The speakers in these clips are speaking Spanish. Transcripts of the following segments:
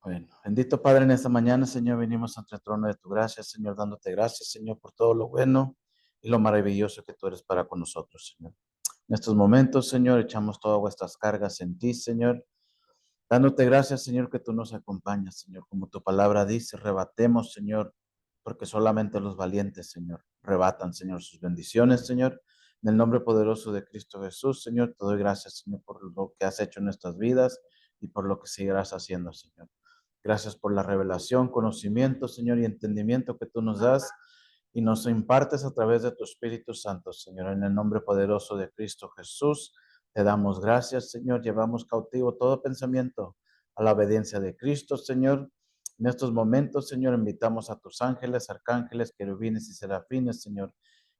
Bueno, bendito Padre, en esta mañana, Señor, venimos ante el trono de tu gracia, Señor, dándote gracias, Señor, por todo lo bueno y lo maravilloso que tú eres para con nosotros, Señor. En estos momentos, Señor, echamos todas vuestras cargas en ti, Señor, dándote gracias, Señor, que tú nos acompañas, Señor, como tu palabra dice, rebatemos, Señor, porque solamente los valientes, Señor, rebatan, Señor, sus bendiciones, Señor. En el nombre poderoso de Cristo Jesús, Señor, te doy gracias, Señor, por lo que has hecho en nuestras vidas y por lo que seguirás haciendo, Señor. Gracias por la revelación, conocimiento, Señor, y entendimiento que tú nos das y nos impartes a través de tu Espíritu Santo, Señor. En el nombre poderoso de Cristo Jesús, te damos gracias, Señor. Llevamos cautivo todo pensamiento a la obediencia de Cristo, Señor. En estos momentos, Señor, invitamos a tus ángeles, arcángeles, querubines y serafines, Señor,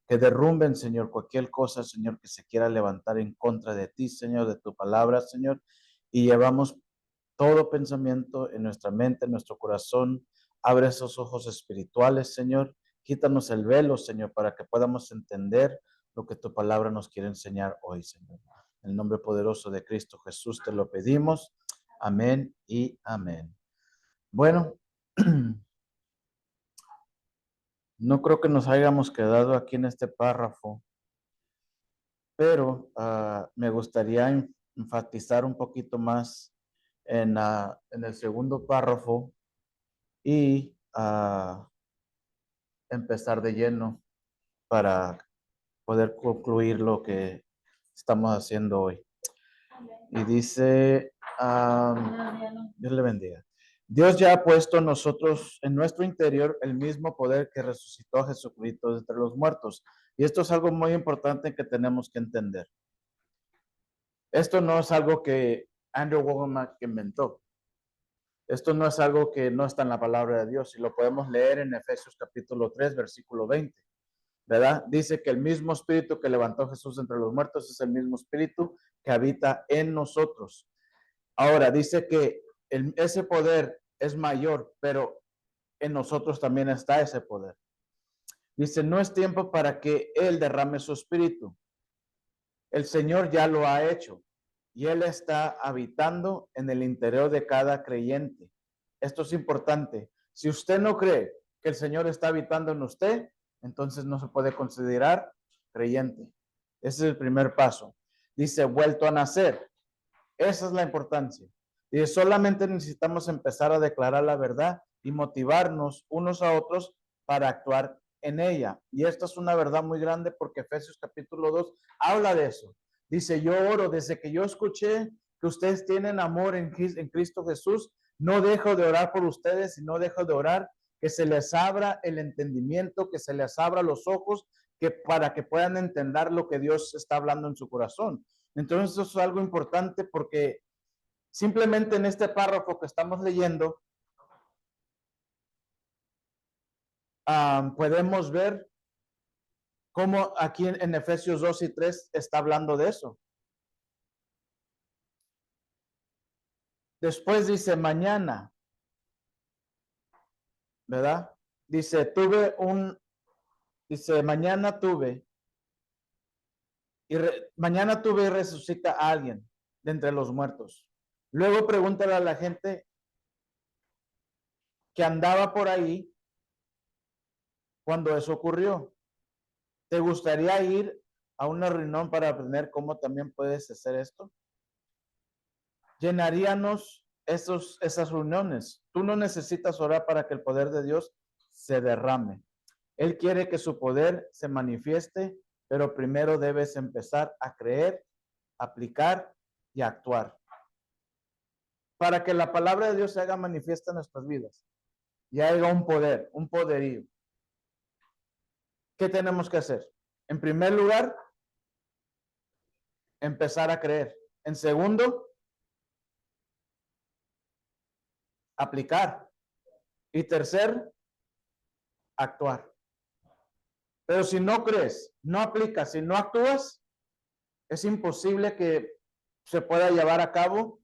que derrumben, Señor, cualquier cosa, Señor, que se quiera levantar en contra de ti, Señor, de tu palabra, Señor. Y llevamos todo pensamiento en nuestra mente, en nuestro corazón. Abre esos ojos espirituales, Señor. Quítanos el velo, Señor, para que podamos entender lo que tu palabra nos quiere enseñar hoy, Señor. En el nombre poderoso de Cristo Jesús te lo pedimos. Amén y amén. Bueno, no creo que nos hayamos quedado aquí en este párrafo, pero me gustaría enfatizar un poquito más en el segundo párrafo y empezar de lleno para poder concluir lo que estamos haciendo hoy. Y dice, Dios le bendiga. Dios ya ha puesto en nuestro interior el mismo poder que resucitó a Jesucristo de entre los muertos. Y esto es algo muy importante que tenemos que entender. Esto no es algo que Andrew Wommack inventó. Esto no es algo que no está en la palabra de Dios y lo podemos leer en Efesios capítulo 3, versículo 20, ¿verdad? Dice que el mismo espíritu que levantó a Jesús entre los muertos es el mismo espíritu que habita en nosotros. Ahora, dice que ese poder es mayor, pero en nosotros también está ese poder. Dice, no es tiempo para que Él derrame su espíritu. El Señor ya lo ha hecho y Él está habitando en el interior de cada creyente. Esto es importante. Si usted no cree que el Señor está habitando en usted, entonces no se puede considerar creyente. Ese es el primer paso. Dice, vuelto a nacer. Esa es la importancia. Y solamente necesitamos empezar a declarar la verdad y motivarnos unos a otros para actuar en ella. Y esta es una verdad muy grande porque Efesios capítulo 2 habla de eso. Dice, yo oro desde que yo escuché que ustedes tienen amor en Cristo Jesús, no dejo de orar por ustedes y no dejo de orar que se les abra el entendimiento, que se les abra los ojos, que para que puedan entender lo que Dios está hablando en su corazón. Entonces eso es algo importante porque simplemente en este párrafo que estamos leyendo, podemos ver cómo aquí en Efesios 2 y 3 está hablando de eso. Después dice mañana, ¿verdad? Dice, mañana tuve, mañana tuve y resucita a alguien de entre los muertos. Luego pregúntale a la gente que andaba por ahí cuando eso ocurrió. ¿Te gustaría ir a una reunión para aprender cómo también puedes hacer esto? Llenaríamos esas reuniones. Tú no necesitas orar para que el poder de Dios se derrame. Él quiere que su poder se manifieste, pero primero debes empezar a creer, aplicar y actuar. Para que la palabra de Dios se haga manifiesta en nuestras vidas y haya un poder, un poderío. ¿Qué tenemos que hacer? En primer lugar, empezar a creer. En segundo, aplicar. Y tercer, actuar. Pero si no crees, no aplicas, si no actúas, es imposible que se pueda llevar a cabo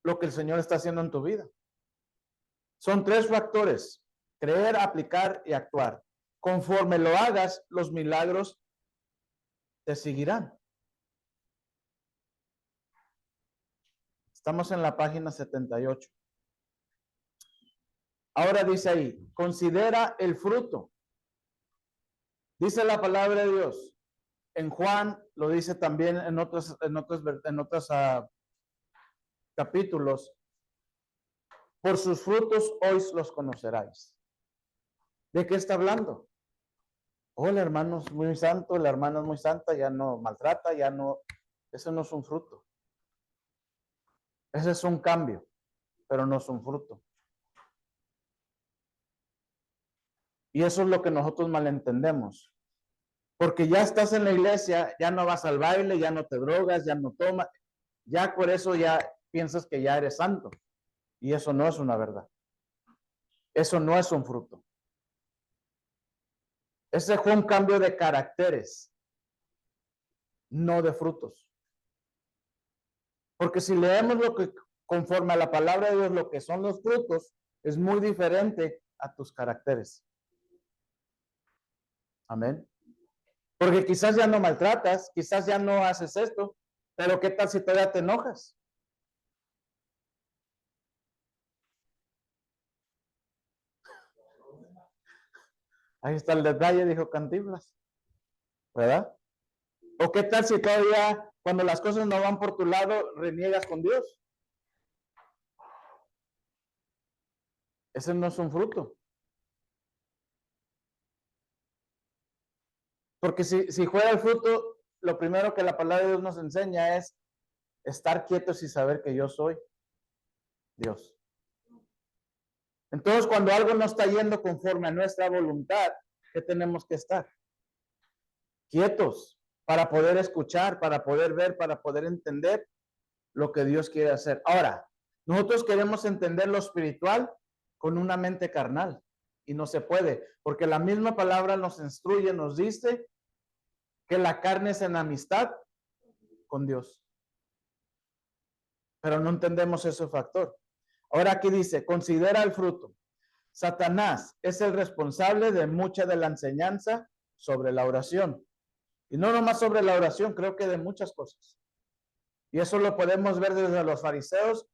lo que el Señor está haciendo en tu vida. Son tres factores: creer, aplicar y actuar. Conforme lo hagas, los milagros te seguirán. Estamos en la página 78. Ahora dice ahí, considera el fruto. Dice la palabra de Dios. En Juan lo dice también en otros capítulos. Por sus frutos hoy los conoceráis. ¿De qué está hablando? Oh, el hermano es muy santo, la hermana es muy santa, ya no maltrata, ya no. Eso no es un fruto. Ese es un cambio, pero no es un fruto. Y eso es lo que nosotros malentendemos. Porque ya estás en la iglesia, ya no vas al baile, ya no te drogas, ya no tomas, ya por eso ya piensas que ya eres santo. Y eso no es una verdad. Eso no es un fruto. Ese fue un cambio de caracteres, no de frutos. Porque si leemos lo que conforme a la palabra de Dios, lo que son los frutos, es muy diferente a tus caracteres. Amén. Porque quizás ya no maltratas, quizás ya no haces esto, pero ¿qué tal si todavía te enojas? Ahí está el detalle, dijo Cantinflas, ¿verdad? ¿O qué tal si todavía, cuando las cosas no van por tu lado, reniegas con Dios? Ese no es un fruto. Porque si fuera el fruto, lo primero que la palabra de Dios nos enseña es estar quietos y saber que yo soy Dios. Entonces, cuando algo no está yendo conforme a nuestra voluntad, ¿qué tenemos que estar? Quietos para poder escuchar, para poder ver, para poder entender lo que Dios quiere hacer. Ahora, nosotros queremos entender lo espiritual con una mente carnal y no se puede, porque la misma palabra nos instruye, nos dice que la carne es en amistad con Dios. Pero no entendemos ese factor. Ahora aquí dice, considera el fruto. Satanás es el responsable de mucha de la enseñanza sobre la oración. Y no nomás sobre la oración, creo que de muchas cosas. Y eso lo podemos ver desde los fariseos,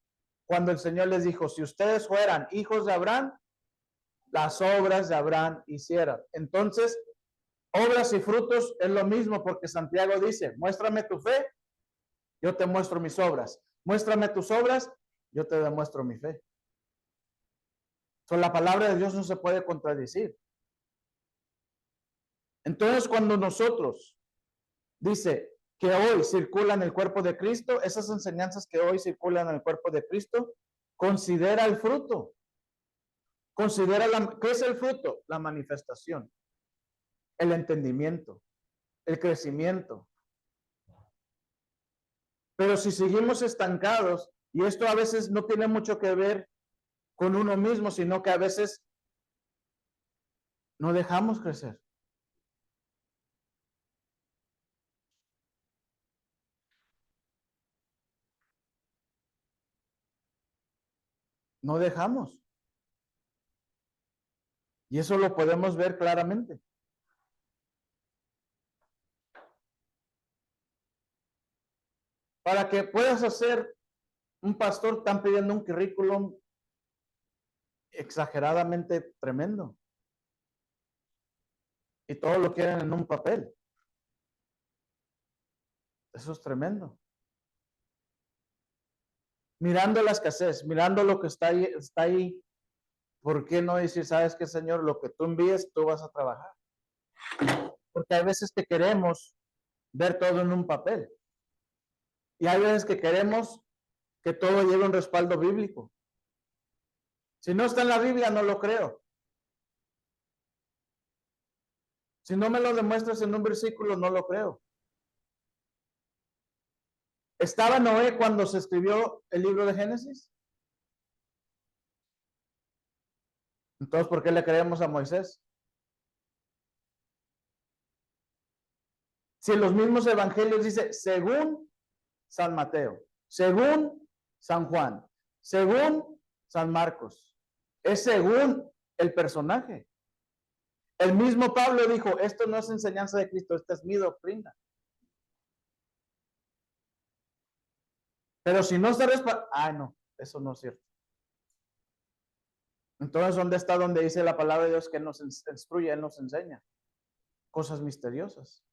cuando el Señor les dijo, si ustedes fueran hijos de Abraham, las obras de Abraham hicieran. Entonces, obras y frutos es lo mismo, porque Santiago dice, muéstrame tu fe, yo te muestro mis obras. Muéstrame tus obras, yo te demuestro mi fe. La palabra de Dios no se puede contradecir. Entonces, cuando nosotros dice que hoy circulan el cuerpo de Cristo, esas enseñanzas que hoy circulan en el cuerpo de Cristo, considera el fruto. Considera ¿qué es el fruto? La manifestación, el entendimiento, el crecimiento. Pero si seguimos estancados, y esto a veces no tiene mucho que ver con uno mismo, sino que a veces no dejamos crecer. No dejamos. Y eso lo podemos ver claramente. Para que puedas hacer un pastor, están pidiendo un currículum exageradamente tremendo. Y todo lo quieren en un papel. Eso es tremendo. Mirando la escasez, mirando lo que está ahí, ¿por qué no decir, sabes qué, Señor, lo que tú envíes, tú vas a trabajar? Porque hay veces que queremos ver todo en un papel. Y hay veces que queremos que todo lleve un respaldo bíblico. Si no está en la Biblia, no lo creo. Si no me lo demuestras en un versículo, no lo creo. ¿Estaba Noé cuando se escribió el libro de Génesis? Entonces, ¿por qué le creemos a Moisés? Si en los mismos evangelios dice, según San Mateo, según San Juan, según San Marcos, es según el personaje. El mismo Pablo dijo, esto no es enseñanza de Cristo, esta es mi doctrina. Pero si no se respalda, no, eso no es cierto. Entonces, ¿dónde está donde dice la palabra de Dios que nos instruye, Él nos enseña cosas misteriosas?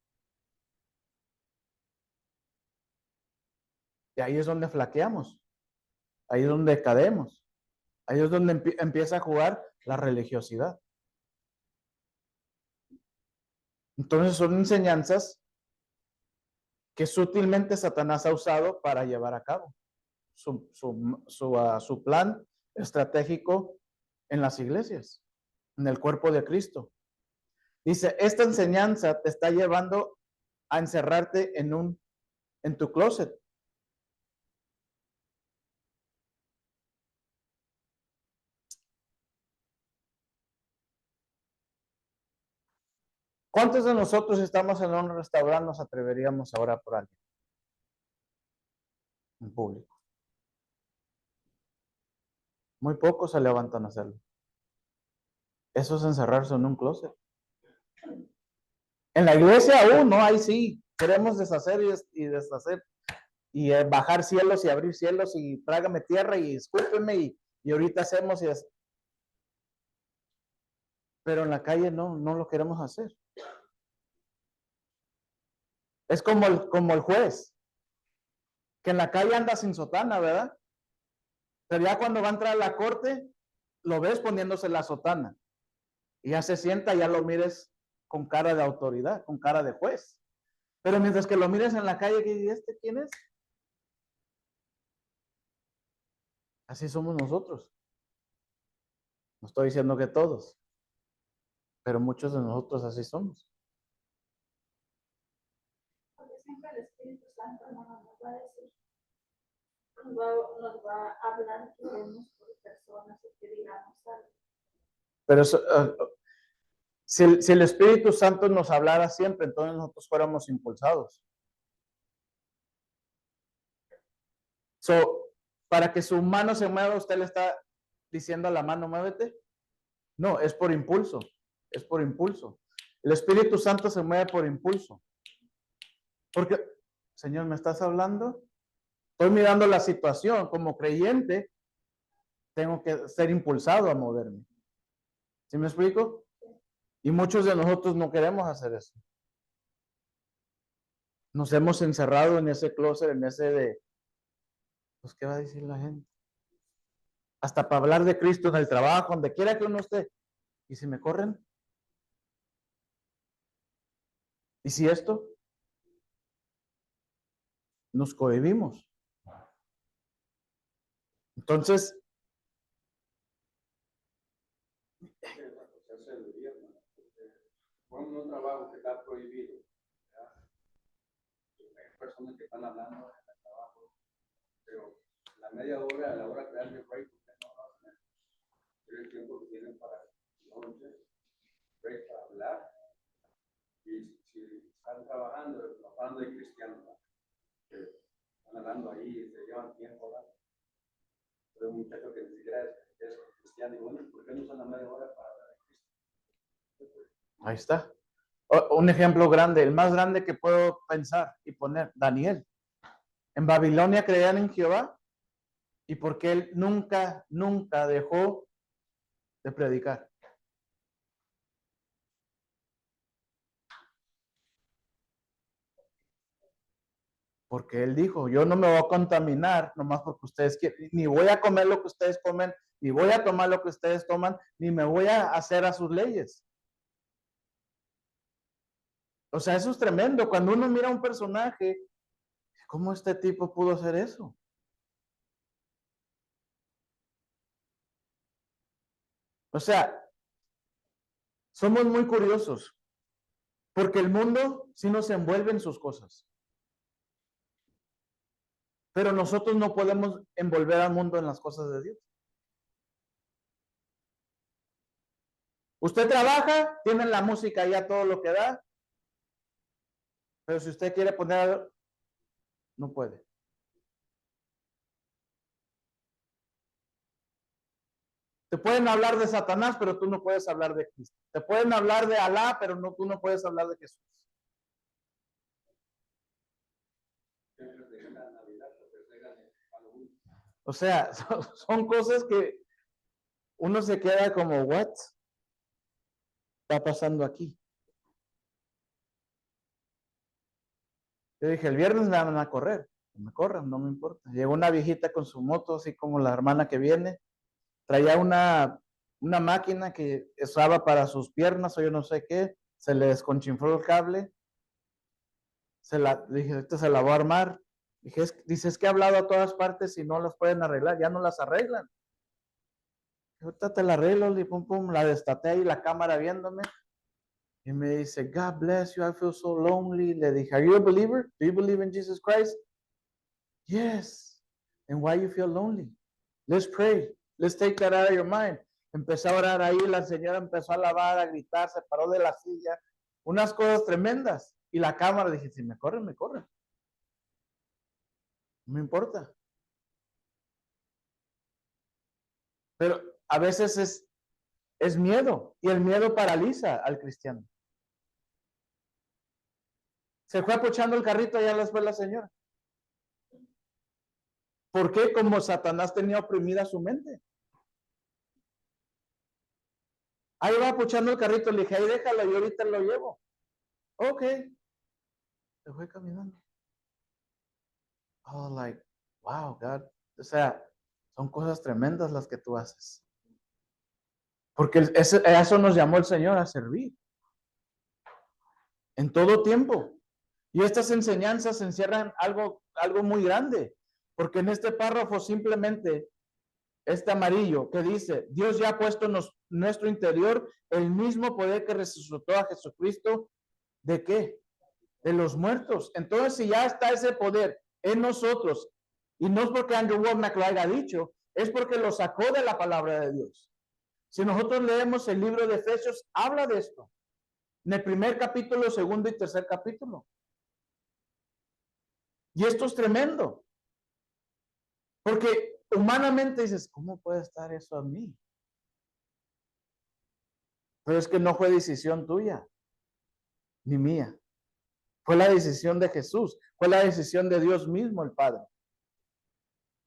Y ahí es donde flaqueamos, ahí es donde caemos, ahí es donde empieza a jugar la religiosidad. Entonces son enseñanzas que sutilmente Satanás ha usado para llevar a cabo su plan estratégico en las iglesias, en el cuerpo de Cristo. Dice, esta enseñanza te está llevando a encerrarte en tu closet. ¿Cuántos de nosotros estamos en un restaurante nos atreveríamos a orar por alguien en público? Muy pocos se levantan a hacerlo. Eso es encerrarse en un closet. En la iglesia aún, ¿no? Ahí sí, queremos deshacer y deshacer y bajar cielos y abrir cielos y trágame tierra y escúpeme y ahorita hacemos y es. Pero en la calle no lo queremos hacer. Es como el juez, que en la calle anda sin sotana, ¿verdad? Pero ya cuando va a entrar a la corte, lo ves poniéndose la sotana. Y ya se sienta, ya lo mires con cara de autoridad, con cara de juez. Pero mientras que lo mires en la calle, ¿y este quién es? Así somos nosotros. No estoy diciendo que todos, pero muchos de nosotros así somos. Porque siempre el Espíritu Santo no nos va a decir, nos va a hablar que vemos por personas y que digamos algo. Pero si el Espíritu Santo nos hablara siempre, entonces nosotros fuéramos impulsados. Para que su mano se mueva, usted le está diciendo a la mano, muévete. No, es por impulso. Es por impulso. El Espíritu Santo se mueve por impulso. Porque, Señor, ¿me estás hablando? Estoy mirando la situación. Como creyente, tengo que ser impulsado a moverme. ¿Sí me explico? Y muchos de nosotros no queremos hacer eso. Nos hemos encerrado en ese closet, en ese de, pues, ¿qué va a decir la gente? Hasta para hablar de Cristo en el trabajo, donde quiera que uno esté. ¿Y si me corren? ¿Y si esto? Nos cohibimos. Entonces, Con un trabajo que está prohibido. Hay personas que están hablando en el trabajo, pero la media hora, a la hora que dan el break, no lo hacen. Pero el tiempo que tienen para noche, break para hablar. Y si están trabajando, hablando de cristianos, que están hablando ahí y se llevan tiempo hablando. Pero un muchacho que ni siquiera es cristiano, y bueno, ¿por qué no usan la media hora para hablar de Cristo? ahí está. Un ejemplo grande, el más grande que puedo pensar y poner, Daniel. En Babilonia creían en Jehová y porque él nunca dejó de predicar. Porque él dijo, yo no me voy a contaminar nomás porque ustedes quieren, ni voy a comer lo que ustedes comen, ni voy a tomar lo que ustedes toman, ni me voy a hacer a sus leyes. O sea, eso es tremendo. Cuando uno mira a un personaje, ¿cómo este tipo pudo hacer eso? O sea, somos muy curiosos, porque el mundo sí nos envuelve en sus cosas. Pero nosotros no podemos envolver al mundo en las cosas de Dios. Usted trabaja, tiene la música ya todo lo que da, pero si usted quiere poner, no puede. Te pueden hablar de Satanás, pero tú no puedes hablar de Cristo. Te pueden hablar de Alá, pero tú no puedes hablar de Jesús. O sea, son cosas que uno se queda como, what está pasando aquí? Yo dije, el viernes me van a correr. Me corran, no me importa. Llegó una viejita con su moto, así como la hermana que viene. Traía una máquina que usaba para sus piernas o yo no sé qué. Se le desconchinfló el cable. Dije, esto se la voy a armar. Dije, dice, es que he hablado a todas partes y no las pueden arreglar. Ya no las arreglan. Ahorita te la arreglo, y pum, pum, la destaté ahí, la cámara viéndome. Y me dice, God bless you, I feel so lonely. Le dije, are you a believer? Do you believe in Jesus Christ? Yes. And why you feel lonely? Let's pray. Let's take that out of your mind. Empecé a orar ahí, la señora empezó a alabar, a gritar, se paró de la silla. Unas cosas tremendas. Y la cámara, dije, si me corren, me corren. No me importa. Pero a veces es miedo. Y el miedo paraliza al cristiano. Se fue apochando el carrito, ya después la señora. ¿Por qué? Como Satanás tenía oprimida su mente. Ahí va apochando el carrito, le dije, ahí déjalo, yo ahorita lo llevo. Ok. Se fue caminando. Oh, like, wow, God. O sea, son cosas tremendas las que tú haces. Porque eso nos llamó el Señor, a servir. En todo tiempo. Y estas enseñanzas encierran algo muy grande. Porque en este párrafo simplemente, este amarillo que dice, Dios ya ha puesto en nuestro interior el mismo poder que resucitó a Jesucristo. ¿De qué? De los muertos. Entonces, si ya está ese poder en nosotros, y no es porque Andrew Womack lo haya dicho, es porque lo sacó de la palabra de Dios. Si nosotros leemos el libro de Efesios, habla de esto. En el primer capítulo, segundo y tercer capítulo. Y esto es tremendo. Porque humanamente dices, ¿cómo puede estar eso a mí? Pero es que no fue decisión tuya, ni mía. Fue la decisión de Jesús. Fue la decisión de Dios mismo, el Padre.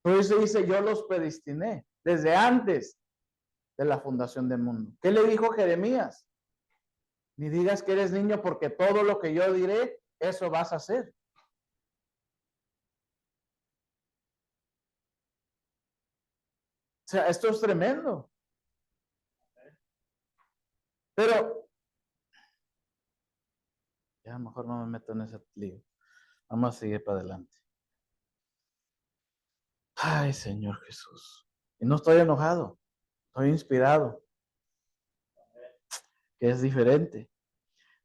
Por eso dice, yo los predestiné desde antes de la fundación del mundo. ¿Qué le dijo Jeremías? Ni digas que eres niño porque todo lo que yo diré, eso vas a hacer. O sea, esto es tremendo. Pero, ya mejor no me meto en ese lío. Vamos a seguir para adelante. Ay, Señor Jesús. Y no estoy enojado, estoy inspirado. Que es diferente.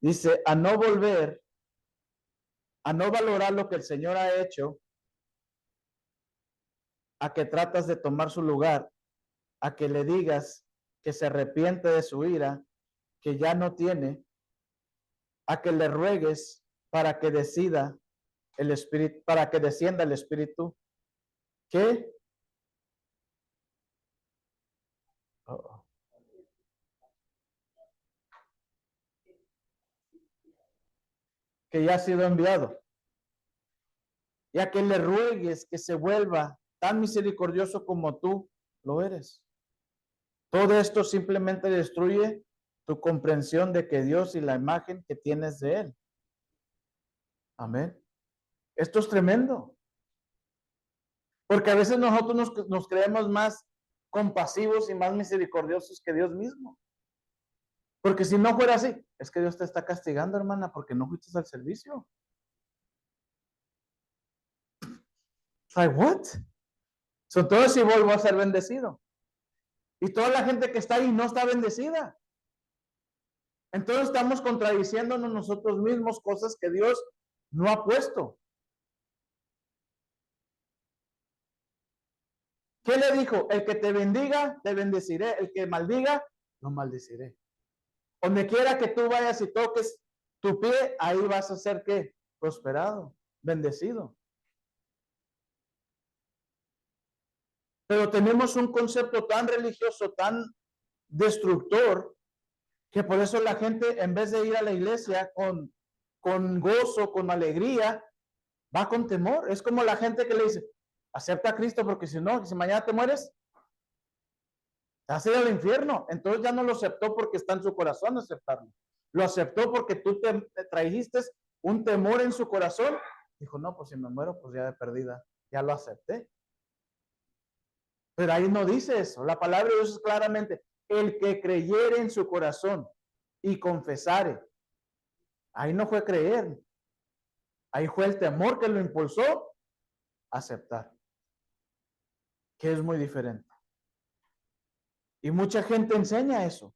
Dice, a no volver, a no valorar lo que el Señor ha hecho, a que tratas de tomar su lugar, a que le digas que se arrepiente de su ira, que ya no tiene, a que le ruegues para que decida el espíritu, para que descienda el espíritu, que que ya ha sido enviado, y a que le ruegues que se vuelva tan misericordioso como tú lo eres. Todo esto simplemente destruye tu comprensión de que Dios y la imagen que tienes de Él. Amén. Esto es tremendo. Porque a veces nosotros nos creemos más compasivos y más misericordiosos que Dios mismo. Porque si no fuera así, es que Dios te está castigando, hermana, porque no fuiste al servicio. Like, what? So, todo si vuelvo a ser bendecido. Y toda la gente que está ahí no está bendecida. Entonces estamos contradiciéndonos nosotros mismos cosas que Dios no ha puesto. ¿Qué le dijo? El que te bendiga, te bendeciré. El que maldiga, lo maldeciré. Donde quiera que tú vayas y toques tu pie, ahí vas a ser ¿qué? Prosperado, bendecido. Pero tenemos un concepto tan religioso, tan destructor, que por eso la gente, en vez de ir a la iglesia con gozo, con alegría, va con temor. Es como la gente que le dice, acepta a Cristo porque si no, si mañana te mueres, Has ido al infierno. Entonces ya no lo aceptó porque está en su corazón aceptarlo. Lo aceptó porque tú te trajiste un temor en su corazón. Dijo, no, pues si me muero, pues ya de perdida. Ya lo acepté. Pero ahí no dice eso. La palabra de Dios es claramente, el que creyere en su corazón y confesare. Ahí no fue creer. Ahí fue el temor que lo impulsó a aceptar. Que es muy diferente. Y mucha gente enseña eso.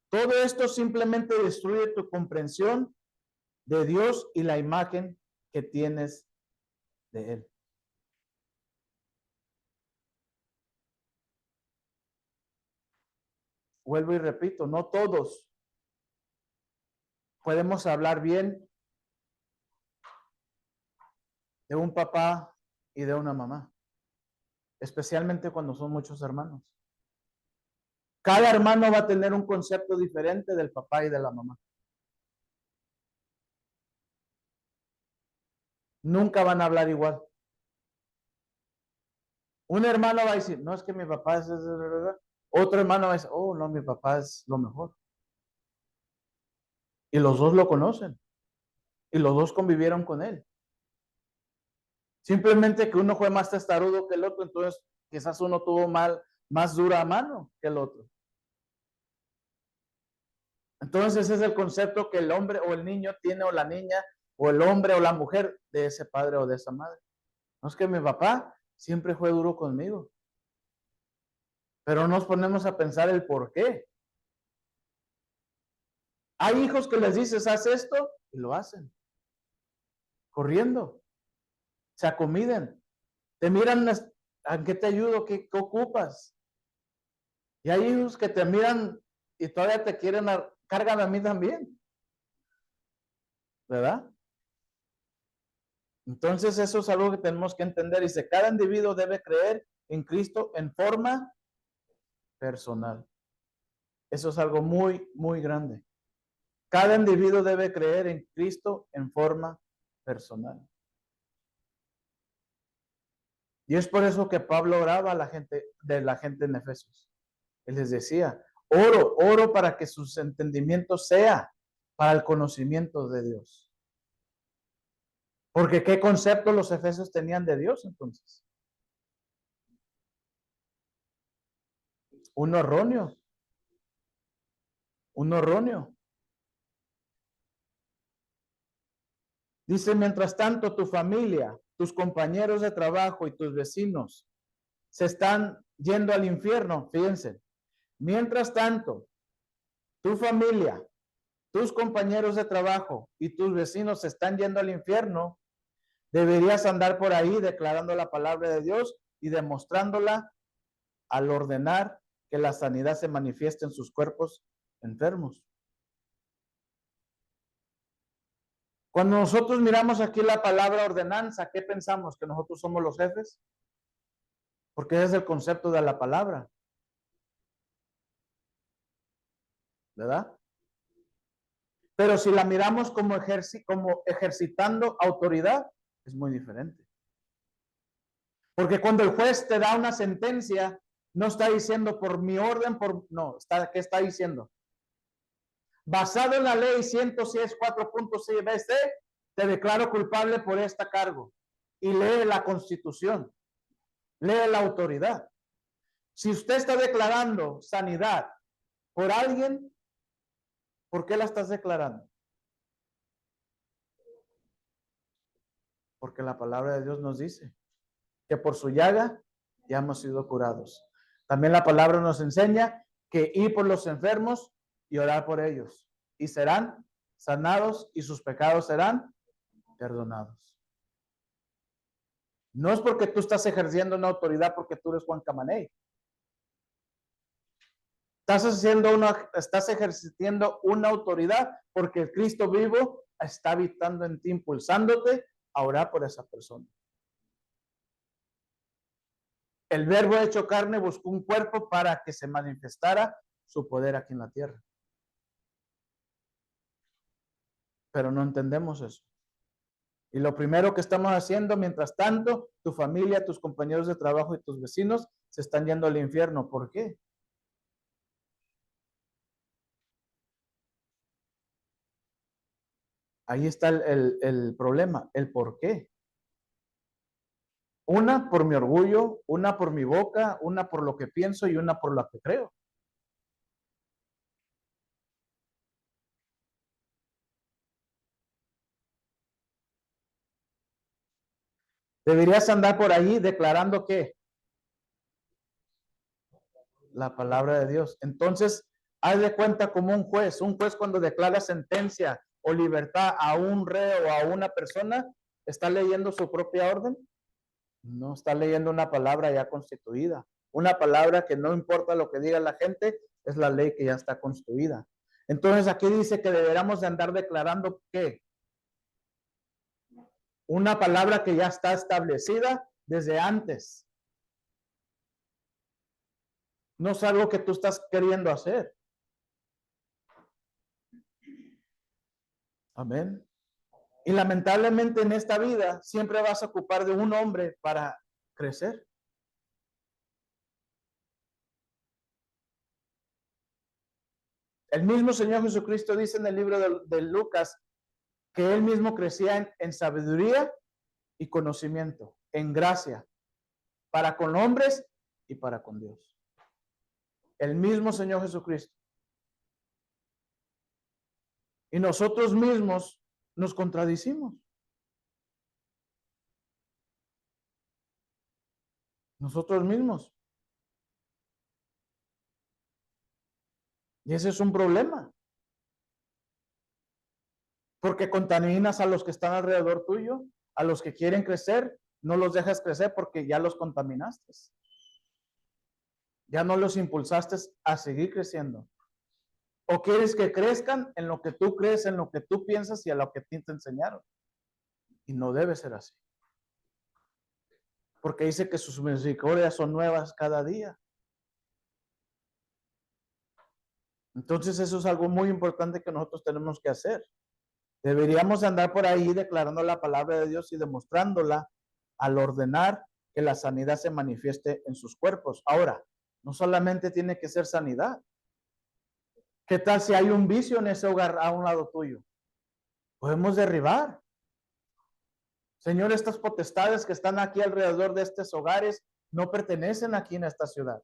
Todo esto simplemente destruye tu comprensión de Dios y la imagen que tienes de Él. Vuelvo y repito, no todos podemos hablar bien de un papá y de una mamá, especialmente cuando son muchos hermanos. Cada hermano va a tener un concepto diferente del papá y de la mamá. Nunca van a hablar igual. Un hermano va a decir, no, es que mi papá es... Otro hermano va a decir, oh, no, mi papá es lo mejor. Y los dos lo conocen. Y los dos convivieron con él. Simplemente que uno fue más testarudo que el otro, entonces quizás uno tuvo más dura mano que el otro. Entonces ese es el concepto que el hombre o el niño tiene, o la niña, o el hombre o la mujer de ese padre o de esa madre. No, es que mi papá siempre fue duro conmigo. Pero nos ponemos a pensar el por qué. Hay hijos que les dices, haz esto, y lo hacen. Corriendo. Se acomiden. Te miran, ¿a qué te ayudo? ¿Qué ocupas? Y hay hijos que te miran y todavía te quieren, cargan a mí también. ¿Verdad? Entonces eso es algo que tenemos que entender. Dice, cada individuo debe creer en Cristo en forma personal. Eso es algo muy, muy grande. Cada individuo debe creer en Cristo en forma personal. Y es por eso que Pablo oraba a la gente en Efesios. Él les decía, oro para que sus entendimientos sea para el conocimiento de Dios. Porque ¿qué concepto los efesios tenían de Dios entonces? Uno erróneo. Uno erróneo. Dice, mientras tanto, tu familia, tus compañeros de trabajo y tus vecinos se están yendo al infierno. Fíjense. Mientras tanto, tu familia, tus compañeros de trabajo y tus vecinos se están yendo al infierno. Deberías andar por ahí declarando la palabra de Dios y demostrándola al ordenar que la sanidad se manifieste en sus cuerpos enfermos. Cuando nosotros miramos aquí la palabra ordenanza, ¿qué pensamos? ¿Que nosotros somos los jefes? Porque ese es el concepto de la palabra. ¿Verdad? Pero si la miramos como ejercitando autoridad, es muy diferente. Porque cuando el juez te da una sentencia, no está diciendo por mi orden, ¿qué está diciendo? Basado en la ley 106 4.6 BC, te declaro culpable por este cargo. Y lee la Constitución, lee la autoridad. Si usted está declarando sanidad por alguien, ¿por qué la estás declarando? Porque la palabra de Dios nos dice que por su llaga ya hemos sido curados. También la palabra nos enseña que ir por los enfermos y orar por ellos. Y serán sanados y sus pecados serán perdonados. No es porque tú estás ejerciendo una autoridad porque tú eres Juan Camaney. Estás ejerciendo una autoridad porque el Cristo vivo está habitando en ti, impulsándote a orar por esa persona. El verbo hecho carne buscó un cuerpo para que se manifestara su poder aquí en la tierra. Pero no entendemos eso. Y lo primero que estamos haciendo, mientras tanto, tu familia, tus compañeros de trabajo y tus vecinos se están yendo al infierno. ¿Por qué? Ahí está el problema, el por qué. Una por mi orgullo, una por mi boca, una por lo que pienso y una por lo que creo. Deberías andar por ahí declarando que la palabra de Dios. Entonces, haz de cuenta como un juez cuando declara sentencia o libertad a un reo o a una persona, ¿está leyendo su propia orden? No, está leyendo una palabra ya constituida. Una palabra que no importa lo que diga la gente, es la ley que ya está construida. Entonces, aquí dice que deberíamos de andar declarando que una palabra que ya está establecida desde antes. No es algo que tú estás queriendo hacer. Amén. Y lamentablemente en esta vida siempre vas a ocupar de un hombre para crecer. El mismo Señor Jesucristo dice en el libro de Lucas que él mismo crecía en sabiduría y conocimiento, en gracia, para con hombres y para con Dios. El mismo Señor Jesucristo. Y nosotros mismos nos contradicimos. Nosotros mismos. Y ese es un problema. Porque contaminas a los que están alrededor tuyo, a los que quieren crecer, no los dejas crecer porque ya los contaminaste. Ya no los impulsaste a seguir creciendo. O quieres que crezcan en lo que tú crees, en lo que tú piensas y a lo que te enseñaron. Y no debe ser así. Porque dice que sus misericordias son nuevas cada día. Entonces eso es algo muy importante que nosotros tenemos que hacer. Deberíamos andar por ahí declarando la palabra de Dios y demostrándola al ordenar que la sanidad se manifieste en sus cuerpos. Ahora, no solamente tiene que ser sanidad. ¿Qué tal si hay un vicio en ese hogar a un lado tuyo? Podemos derribar. Señor, estas potestades que están aquí alrededor de estos hogares no pertenecen aquí en esta ciudad.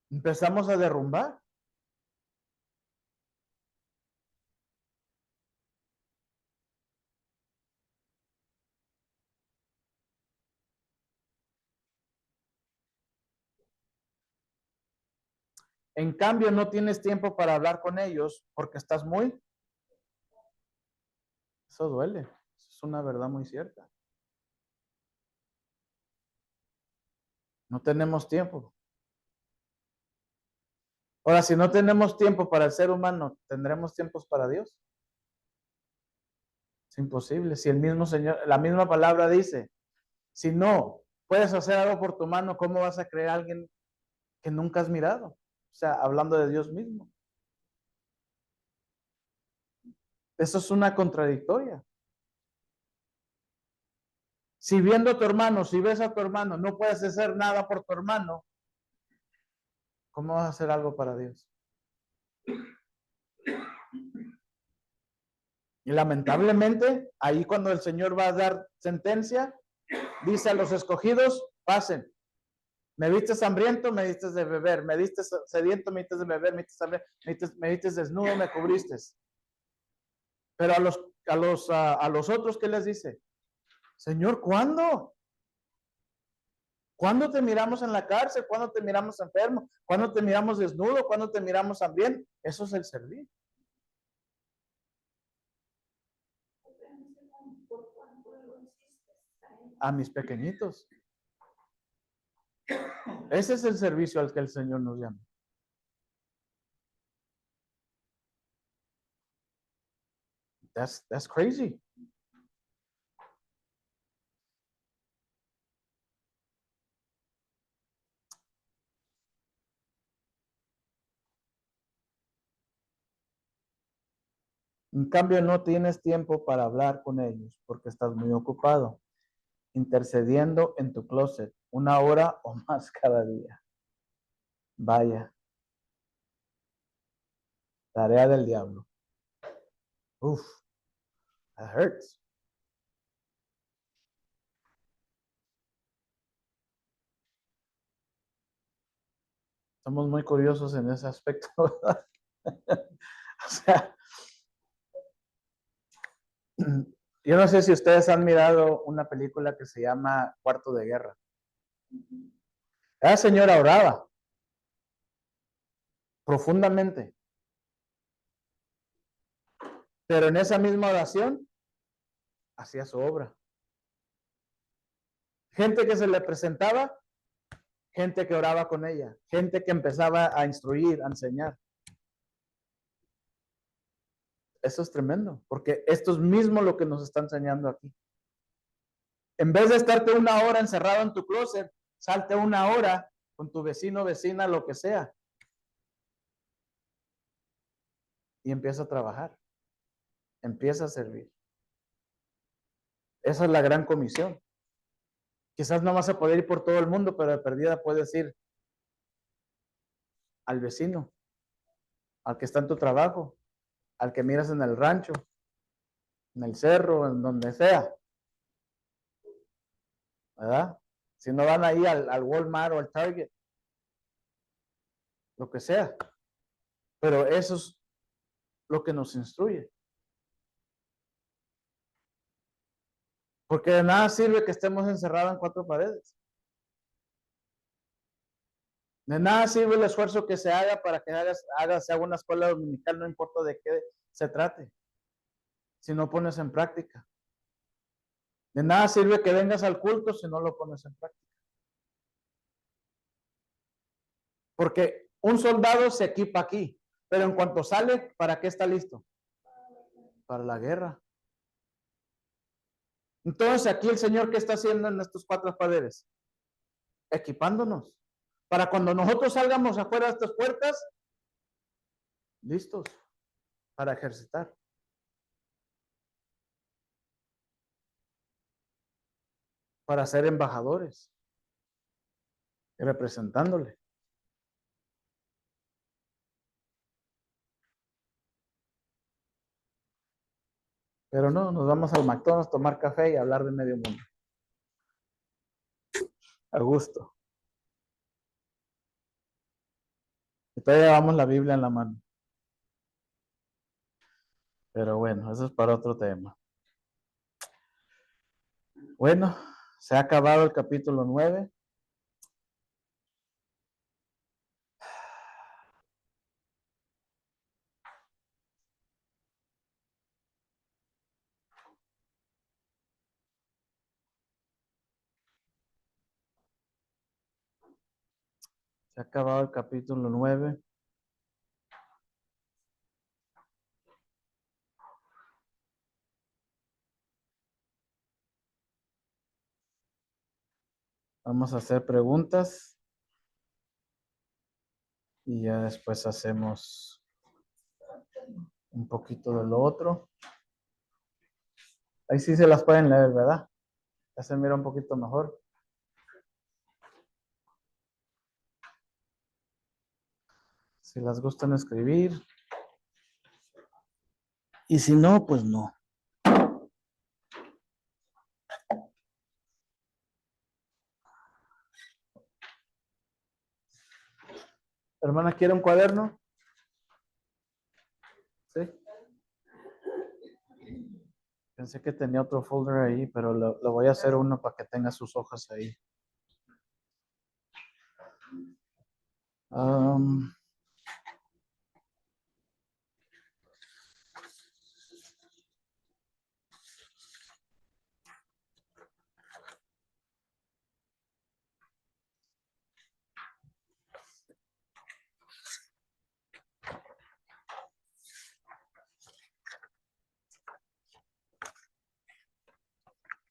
Empezamos a derrumbar. En cambio, no tienes tiempo para hablar con ellos porque estás muy... Eso duele. Eso es una verdad muy cierta. No tenemos tiempo. Ahora, si no tenemos tiempo para el ser humano, ¿tendremos tiempos para Dios? Es imposible. Si el mismo Señor, la misma palabra dice, si no puedes hacer algo por tu mano, ¿cómo vas a creer a alguien que nunca has mirado? O sea, hablando de Dios mismo. Eso es una contradictoria. Si viendo a tu hermano, si ves a tu hermano, no puedes hacer nada por tu hermano, ¿cómo vas a hacer algo para Dios? Y lamentablemente, ahí cuando el Señor va a dar sentencia, dice a los escogidos, pasen. Me viste hambriento, me diste de beber. Me diste sediento, me diste de beber. Me diste hambriento, me diste desnudo, me cubriste. Pero a los otros, ¿qué les dice? Señor, ¿cuándo? ¿Cuándo te miramos en la cárcel? ¿Cuándo te miramos enfermo? ¿Cuándo te miramos desnudo? ¿Cuándo te miramos hambriento? Eso es el servir. A mis pequeñitos. Ese es el servicio al que el Señor nos llama. That's crazy. En cambio, no tienes tiempo para hablar con ellos porque estás muy ocupado, intercediendo en tu closet 1 hora o más cada día. Vaya, tarea del diablo. Uf, that hurts. Somos muy curiosos en ese aspecto, ¿verdad? O sea, yo no sé si ustedes han mirado una película que se llama Cuarto de Guerra. Esa señora oraba profundamente, pero en esa misma oración hacía su obra. Gente que se le presentaba, gente que oraba con ella, gente que empezaba a instruir, a enseñar. Eso es tremendo, porque esto es mismo lo que nos está enseñando aquí. En vez de estarte una hora encerrado en tu closet, salte una hora con tu vecino, vecina, lo que sea, y empieza a trabajar, empieza a servir. Esa es la gran comisión. Quizás no vas a poder ir por todo el mundo, pero de perdida puedes ir al vecino, al que está en tu trabajo, al que miras en el rancho, en el cerro, en donde sea, ¿verdad? Si no van ahí al Walmart o al Target, lo que sea. Pero eso es lo que nos instruye. Porque de nada sirve que estemos encerrados en cuatro paredes. De nada sirve el esfuerzo que se haga para que se haga una escuela dominical, no importa de qué se trate, si no pones en práctica. De nada sirve que vengas al culto si no lo pones en práctica. Porque un soldado se equipa aquí, pero en cuanto sale, ¿para qué está listo? Para la guerra. Entonces, aquí el Señor, ¿qué está haciendo en estos cuatro paredes? Equipándonos. Para cuando nosotros salgamos afuera de estas puertas, listos para ejercitar. Para ser embajadores y representándole. Pero no, nos vamos al McDonald's, tomar café y hablar de medio mundo. A gusto. Y todavía llevamos la Biblia en la mano. Pero bueno, eso es para otro tema. Bueno, se ha acabado el capítulo 9. Se ha acabado el capítulo 9. Vamos a hacer preguntas y ya después hacemos un poquito de lo otro. Ahí sí se las pueden leer, ¿verdad? Ya se mira un poquito mejor. Si las gustan escribir. Y si no, pues no. Hermana, ¿quiere un cuaderno? Sí. Pensé que tenía otro folder ahí, pero lo voy a hacer uno para que tenga sus hojas ahí.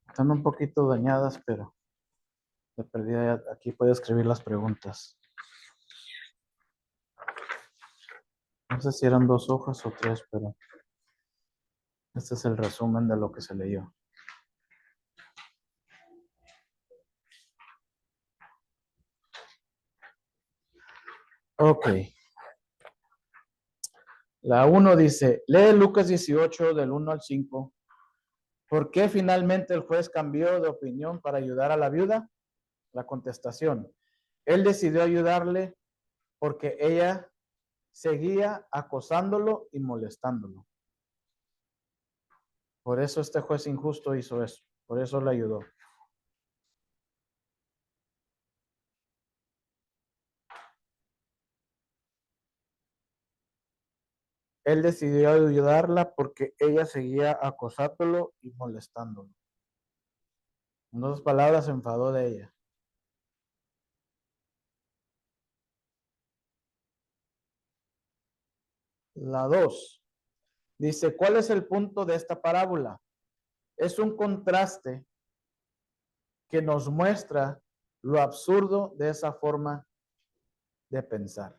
Están un poquito dañadas, pero de perdida aquí puedo escribir las preguntas. No sé si eran 2 hojas o 3, pero este es el resumen de lo que se leyó. Ok. La 1 dice, lee Lucas 18 del 1 al 5. ¿Por qué finalmente el juez cambió de opinión para ayudar a la viuda? La contestación. Él decidió ayudarle porque ella seguía acosándolo y molestándolo. Por eso este juez injusto hizo eso. Por eso le ayudó. Él decidió ayudarla porque ella seguía acosándolo y molestándolo. En otras palabras, se enfadó de ella. La 2 dice, ¿cuál es el punto de esta parábola? Es un contraste que nos muestra lo absurdo de esa forma de pensar.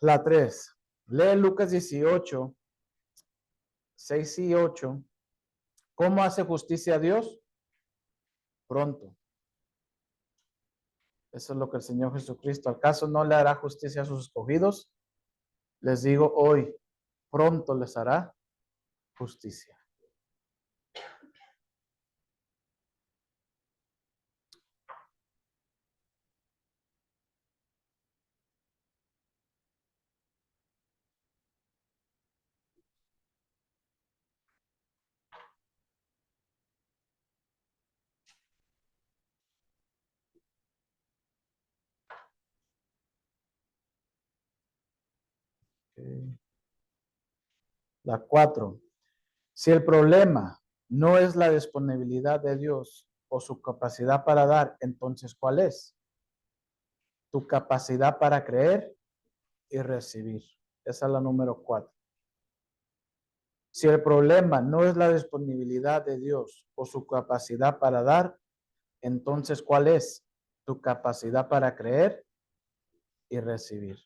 La 3. Lee Lucas 18, 6 y 8. ¿Cómo hace justicia a Dios? Pronto. Eso es lo que el Señor Jesucristo, ¿acaso no le hará justicia a sus escogidos? Les digo hoy, pronto les hará justicia. Okay. La 4. Si el problema no es la disponibilidad de Dios o su capacidad para dar, entonces ¿cuál es? Tu capacidad para creer y recibir. Esa es la número 4. Si el problema no es la disponibilidad de Dios o su capacidad para dar, entonces ¿cuál es? Tu capacidad para creer y recibir.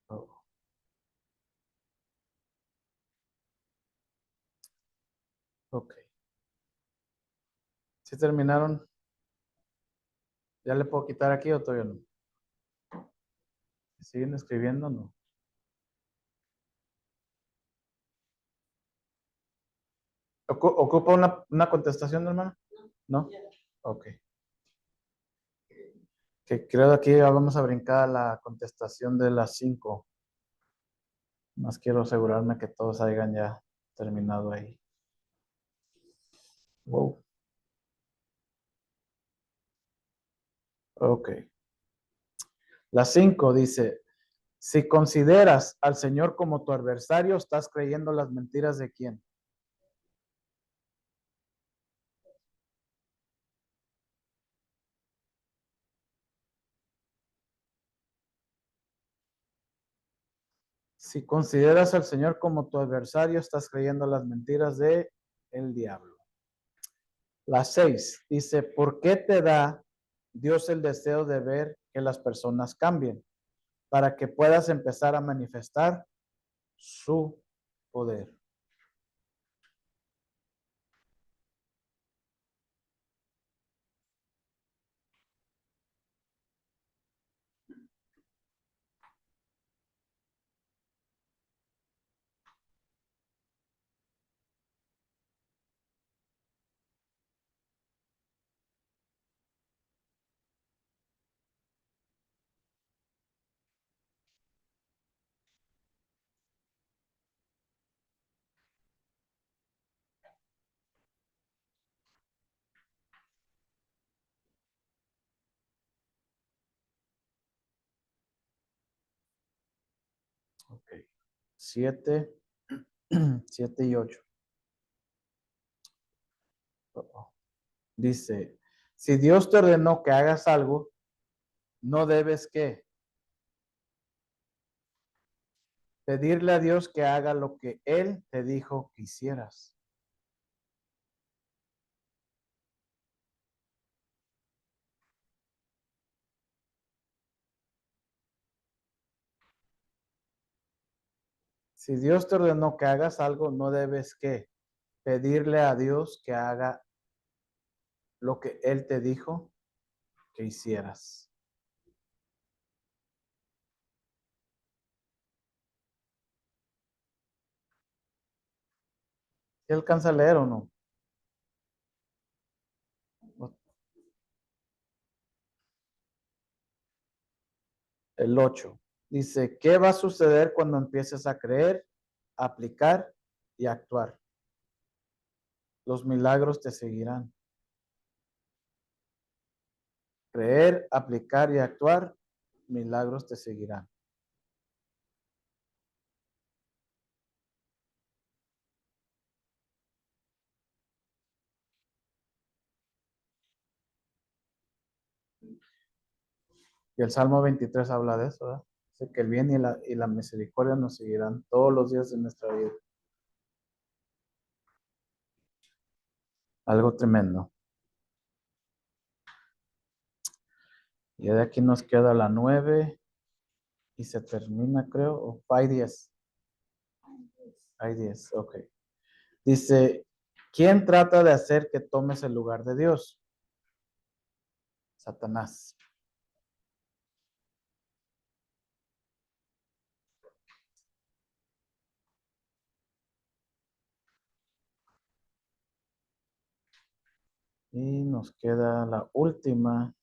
Oh, ok. ¿Sí terminaron? ¿Ya le puedo quitar aquí o todavía no? ¿Siguen escribiendo o no? ¿Ocupa una contestación, hermano? ¿No? Ok. Que creo que aquí vamos a brincar a la contestación de las 5. Más quiero asegurarme que todos hayan ya terminado ahí. Wow. Ok. La 5 dice, si consideras al Señor como tu adversario, estás creyendo las mentiras de quién. Si consideras al Señor como tu adversario, estás creyendo las mentiras de el diablo. La 6 dice, ¿por qué te da Dios el deseo de ver que las personas cambien? Para que puedas empezar a manifestar su poder. Ok. 7, 7 y 8. Dice, si Dios te ordenó que hagas algo, no debes que pedirle a Dios que haga lo que Él te dijo que hicieras. Si Dios te ordenó que hagas algo, no debes que pedirle a Dios que haga lo que Él te dijo que hicieras. ¿Sí alcanza a leer o no? El 8 dice, ¿qué va a suceder cuando empieces a creer, aplicar y actuar? Los milagros te seguirán. Creer, aplicar y actuar, milagros te seguirán. Y el Salmo 23 habla de eso, ¿verdad? Dice que el bien y la misericordia nos seguirán todos los días de nuestra vida. Algo tremendo. Y de aquí nos queda la 9 y se termina, creo, o hay 10. Hay 10, ok. Dice, ¿quién trata de hacer que tomes el lugar de Dios? Satanás. Y nos queda la última.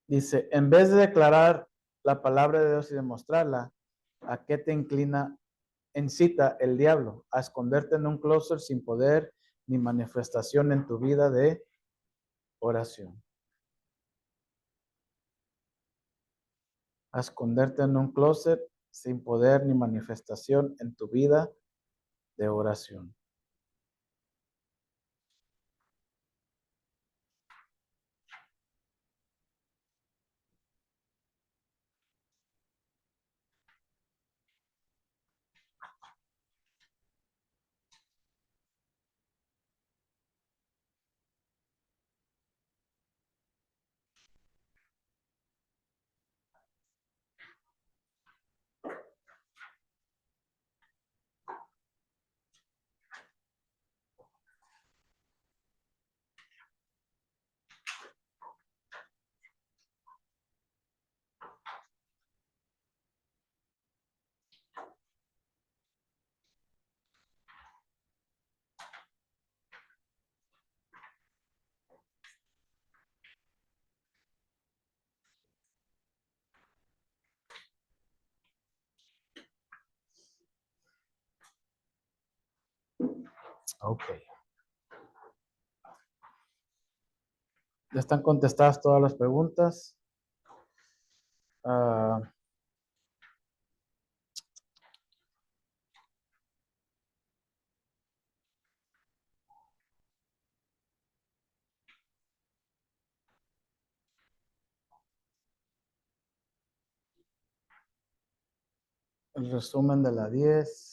Dice, en vez de declarar la palabra de Dios y demostrarla, ¿a qué te incita el diablo? A esconderte en un closet sin poder ni manifestación en tu vida de oración. A esconderte en un closet sin poder ni manifestación en tu vida de oración. Ok. Ya están contestadas todas las preguntas. El resumen de la 10.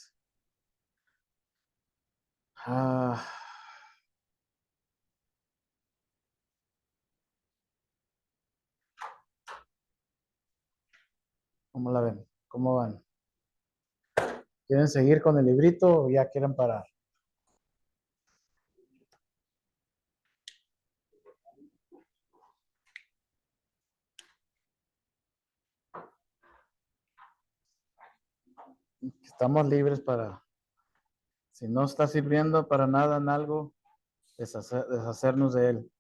Ah, ¿cómo la ven? ¿Cómo van? ¿Quieren seguir con el librito o ya quieren parar? Estamos libres para, si no está sirviendo para nada en algo, deshacernos de él.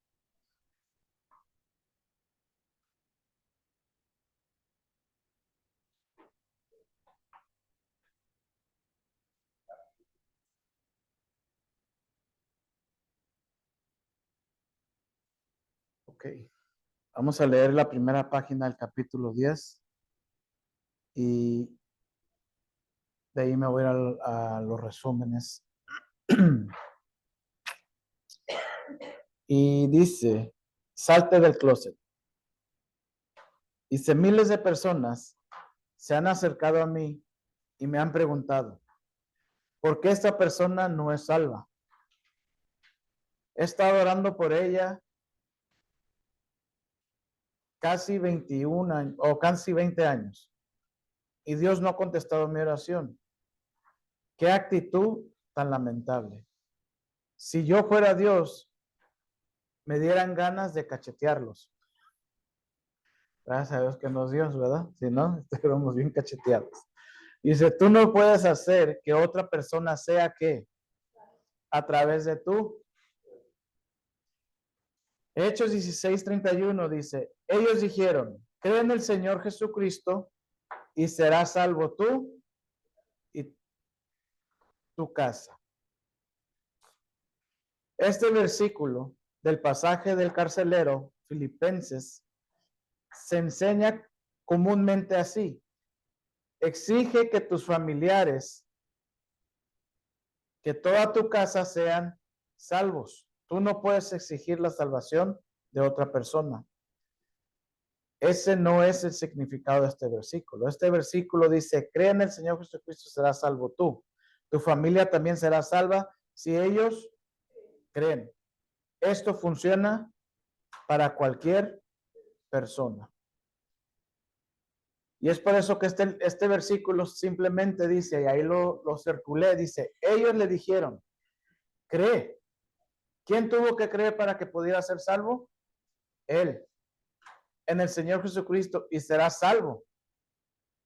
Ok. Vamos a leer la primera página del capítulo 10 y de ahí me voy a los resúmenes. Y dice, salte del closet. Dice, miles de personas se han acercado a mí y me han preguntado, ¿por qué esta persona no es salva? He estado orando por ella casi 21 años, o casi 20 años, y Dios no ha contestado mi oración. Qué actitud tan lamentable. Si yo fuera Dios, me dieran ganas de cachetearlos. Gracias a Dios que no es Dios, ¿verdad? Si no, estaríamos bien cacheteados. Dice, tú no puedes hacer que otra persona sea que a través de tú. Hechos 16:31 dice, ellos dijeron, cree en el Señor Jesucristo y serás salvo tú y tu casa. Este versículo del pasaje del carcelero Filipenses se enseña comúnmente así. Exige que tus familiares, que toda tu casa sean salvos. Tú no puedes exigir la salvación de otra persona. Ese no es el significado de este versículo. Este versículo dice, cree en el Señor Jesucristo, serás salvo tú. Tu familia también será salva si ellos creen. Esto funciona para cualquier persona. Y es por eso que este versículo simplemente dice, y ahí lo circulé, dice, ellos le dijeron, cree. ¿Quién tuvo que creer para que pudiera ser salvo? Él, en el Señor Jesucristo, y será salvo.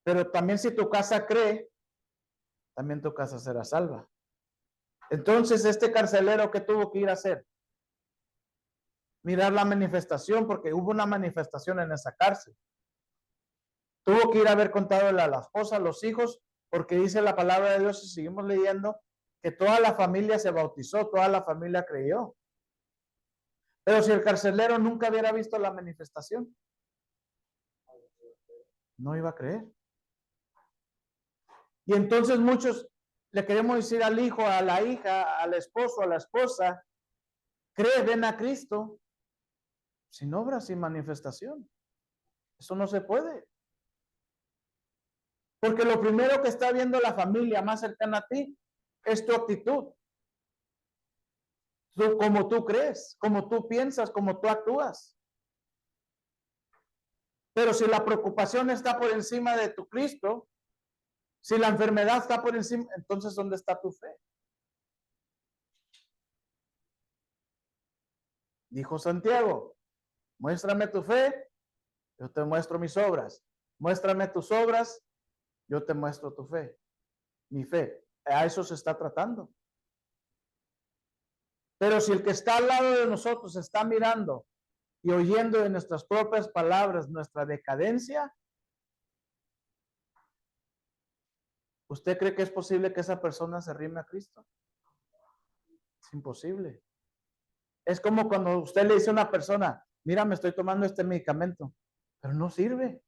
Pero también si tu casa cree, también tu casa será salva. Entonces, este carcelero, ¿qué tuvo que ir a hacer? Mirar la manifestación, porque hubo una manifestación en esa cárcel. Tuvo que ir a haber contado a la esposa, a los hijos, porque dice la palabra de Dios, y seguimos leyendo, que toda la familia se bautizó, toda la familia creyó. Pero si el carcelero nunca hubiera visto la manifestación, no iba a creer. Y entonces muchos le queremos decir al hijo, a la hija, al esposo, a la esposa, cree, ven a Cristo, sin obra, sin manifestación. Eso no se puede. Porque lo primero que está viendo la familia más cercana a ti es tu actitud. Como tú crees, como tú piensas, como tú actúas. Pero si la preocupación está por encima de tu Cristo, si la enfermedad está por encima, entonces ¿dónde está tu fe? Dijo Santiago, muéstrame tu fe, yo te muestro mis obras. Muéstrame tus obras, yo te muestro tu fe. Mi fe. A eso se está tratando. Pero si el que está al lado de nosotros está mirando y oyendo de nuestras propias palabras nuestra decadencia, ¿usted cree que es posible que esa persona se arrime a Cristo? Es imposible. Es como cuando usted le dice a una persona, mira, me estoy tomando este medicamento, pero no sirve.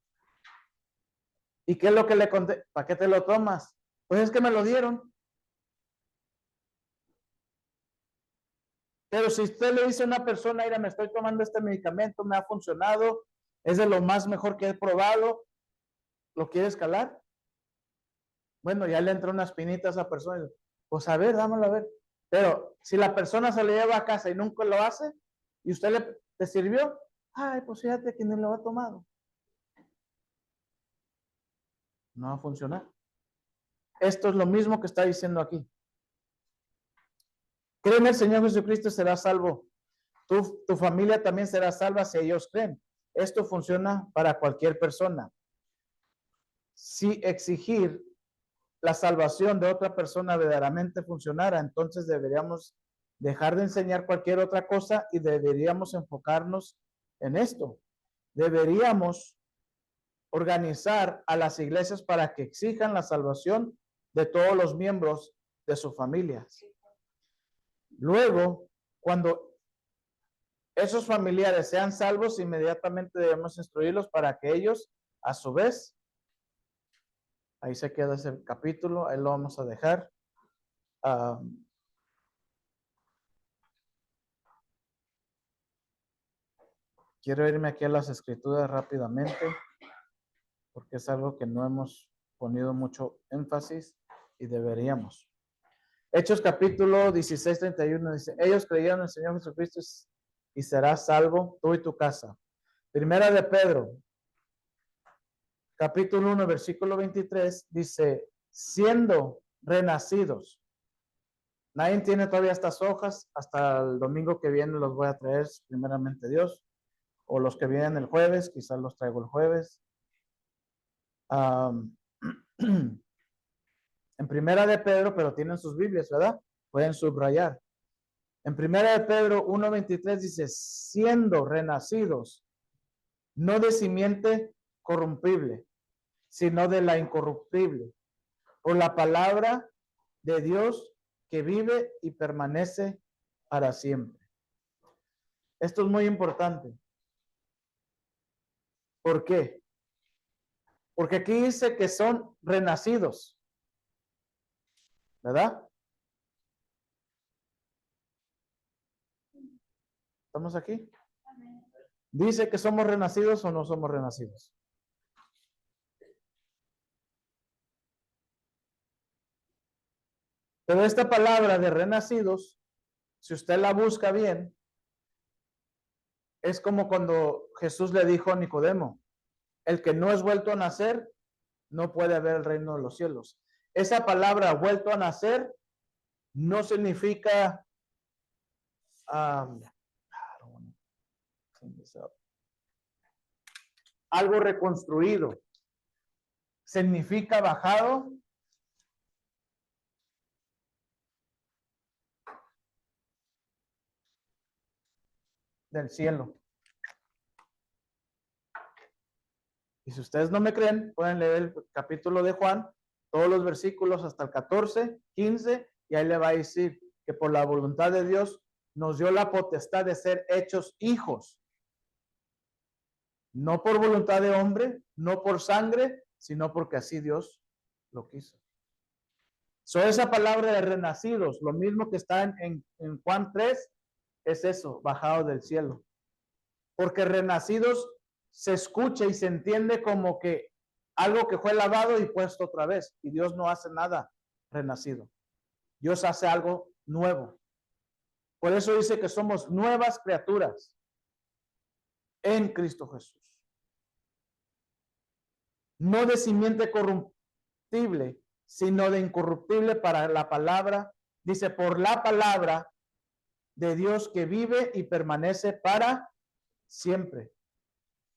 ¿Y qué es lo que le conté? ¿Para qué te lo tomas? Pues es que me lo dieron. Pero si usted le dice a una persona, mira, me estoy tomando este medicamento, me ha funcionado, es de lo más mejor que he probado, ¿lo quiere escalar? Bueno, ya le entró una espinita a esa persona. Pues a ver, dámelo a ver. Pero si la persona se le lleva a casa y nunca lo hace, y usted le sirvió, ay, pues fíjate que no lo ha tomado. No va a funcionar. Esto es lo mismo que está diciendo aquí. Cree en el Señor Jesucristo, será salvo. Tu familia también será salva si ellos creen. Esto funciona para cualquier persona. Si exigir la salvación de otra persona verdaderamente funcionara, entonces deberíamos dejar de enseñar cualquier otra cosa y deberíamos enfocarnos en esto. Deberíamos organizar a las iglesias para que exijan la salvación de todos los miembros de su familia. Luego, cuando esos familiares sean salvos, inmediatamente debemos instruirlos para que ellos, a su vez, ahí se queda ese capítulo, ahí lo vamos a dejar. Quiero irme aquí a las escrituras rápidamente, porque es algo que no hemos ponido mucho énfasis y deberíamos. Hechos capítulo 16, 31 dice, ellos creyeron en el Señor Jesucristo y serás salvo tú y tu casa. Primera de Pedro, capítulo 1, versículo 23, dice, siendo renacidos. Nadie tiene todavía estas hojas, hasta el domingo que viene los voy a traer, primeramente Dios, o los que vienen el jueves, quizás los traigo el jueves. En primera de Pedro, pero tienen sus Biblias, ¿verdad? Pueden subrayar. En primera de Pedro 1:23 dice, siendo renacidos, no de simiente corrompible, sino de la incorruptible, por la palabra de Dios que vive y permanece para siempre. Esto es muy importante. ¿Por qué? Porque aquí dice que son renacidos, ¿verdad? ¿Estamos aquí? ¿Dice que somos renacidos o no somos renacidos? Pero esta palabra de renacidos, si usted la busca bien, es como cuando Jesús le dijo a Nicodemo, el que no es vuelto a nacer, no puede ver el reino de los cielos. Esa palabra vuelto a nacer no significa algo reconstruido. Significa bajado del cielo. Y si ustedes no me creen, pueden leer el capítulo de Juan, todos los versículos hasta el 14, 15, y ahí le va a decir que por la voluntad de Dios nos dio la potestad de ser hechos hijos. No por voluntad de hombre, no por sangre, sino porque así Dios lo quiso. Esa palabra de renacidos, lo mismo que está en Juan 3, es eso, bajado del cielo. Porque renacidos se escucha y se entiende como que algo que fue lavado y puesto otra vez. Y Dios no hace nada renacido. Dios hace algo nuevo. Por eso dice que somos nuevas criaturas en Cristo Jesús. No de simiente corruptible, sino de incorruptible para la palabra. Dice, por la palabra de Dios que vive y permanece para siempre.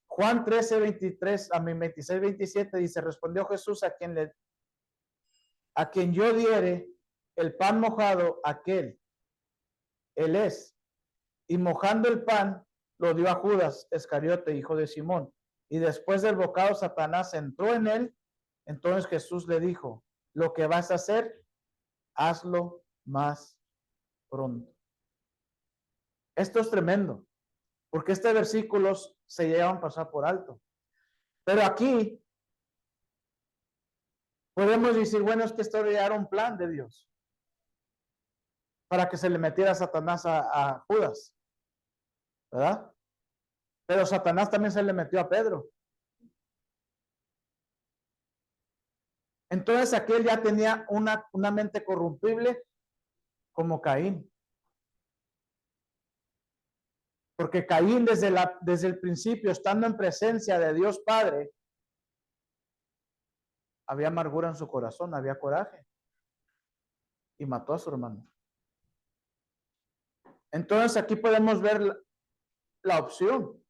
Juan 13, 23, a 26, 27 dice, respondió Jesús a quien yo diere el pan mojado, aquel, él es. Y mojando el pan, lo dio a Judas Iscariote, hijo de Simón. Y después del bocado, Satanás entró en él. Entonces Jesús le dijo, lo que vas a hacer, hazlo más pronto. Esto es tremendo, porque estos versículos se llevan a pasar por alto. Pero aquí podemos decir, bueno, es que esto era un plan de Dios para que se le metiera Satanás a Judas, ¿verdad? Pero Satanás también se le metió a Pedro. Entonces aquel ya tenía una mente corrompible como Caín. Porque Caín desde el principio, estando en presencia de Dios Padre, había amargura en su corazón, había coraje. Y mató a su hermano. Entonces aquí podemos ver la opción.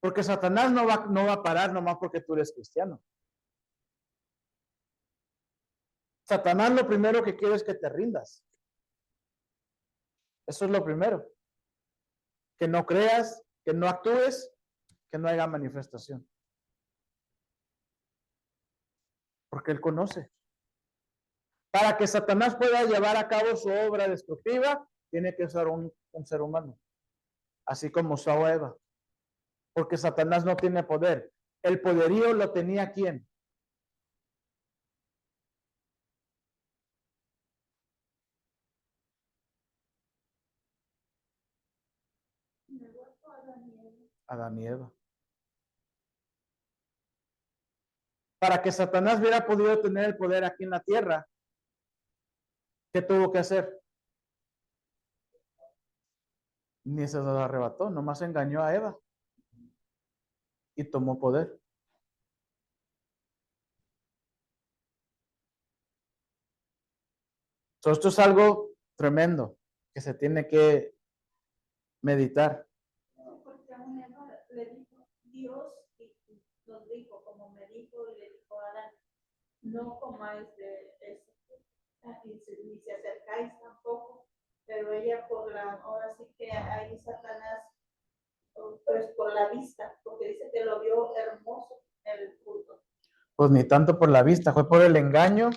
Porque Satanás no va a parar nomás porque tú eres cristiano. Satanás lo primero que quiere es que te rindas. Eso es lo primero. Que no creas, que no actúes, que no haya manifestación. Porque él conoce. Para que Satanás pueda llevar a cabo su obra destructiva, tiene que usar un ser humano, así como usó a Eva, porque Satanás no tiene poder. El poderío lo tenía ¿quién? En el huerto Adán y Eva. Adán y Eva. Para que Satanás hubiera podido tener el poder aquí en la tierra, ¿qué tuvo que hacer? Ni se lo arrebató, nomás engañó a Eva y tomó poder. So, esto es algo tremendo que se tiene que meditar. Porque a una Eva le dijo Dios y nos dijo, como me dijo y le dijo a Adán, no comáis de eso, ni se acercáis tampoco, pero ella por la, ahora sí que ahí Satanás, pues por la vista, porque dice que lo vio hermoso el fruto. Pues ni tanto por la vista, fue por el engaño.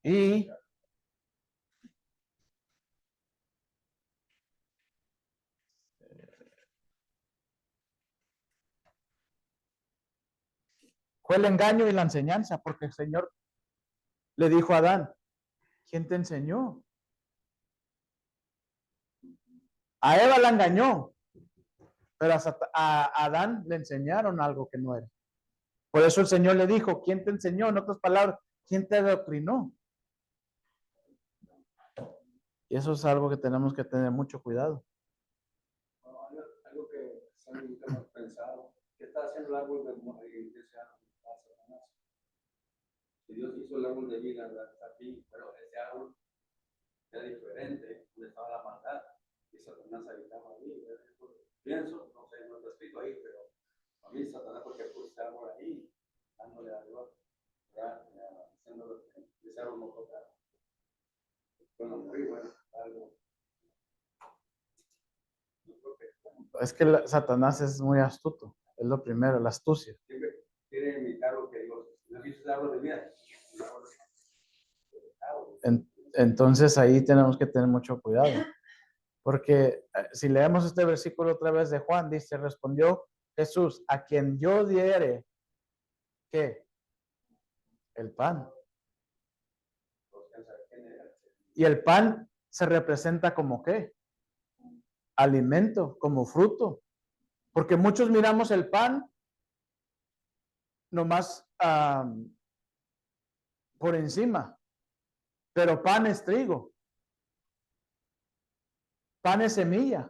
Y fue el engaño y la enseñanza, porque el Señor le dijo a Adán, ¿quién te enseñó? A Eva la engañó, pero a Adán le enseñaron algo que no era. Por eso el Señor le dijo, ¿quién te enseñó? En otras palabras, ¿quién te adoctrinó? Y eso es algo que tenemos que tener mucho cuidado. Algo que nunca hemos pensado, ¿qué está haciendo el árbol de Satanás? Si Dios hizo el árbol de vida aquí, pero ese árbol era diferente, donde estaba la maldad, y Satanás habitaba ahí. Pienso, no sé, no está escrito ahí, pero a mí Satanás porque puso ese árbol ahí, dándole a Dios, haciéndolo que ese árbol no tocara. Bueno, muy bueno, algo. Es que Satanás es muy astuto, es lo primero, la astucia. Siempre quiere imitar lo que Dios hizo el árbol de vida. Entonces ahí tenemos que tener mucho cuidado, porque si leemos este versículo otra vez de Juan, dice, respondió Jesús, a quien yo diere, ¿qué? El pan. Y el pan se representa como ¿qué? Alimento, como fruto, porque muchos miramos el pan nomás por encima, pero pan es trigo. Pan es semilla.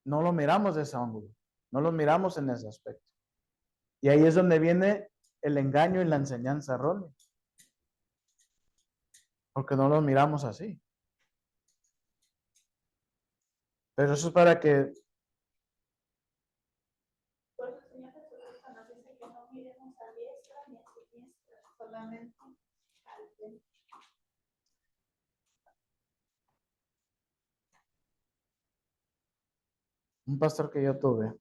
No lo miramos de ese ángulo. No lo miramos en ese aspecto. Y ahí es donde viene el engaño y la enseñanza errónea. Porque no lo miramos así. Pero eso es para que... Por eso el Señor Jesucristo nos dice que no miremos a diestra ni a siniestra, solamente al frente. Un pastor que yo tuve,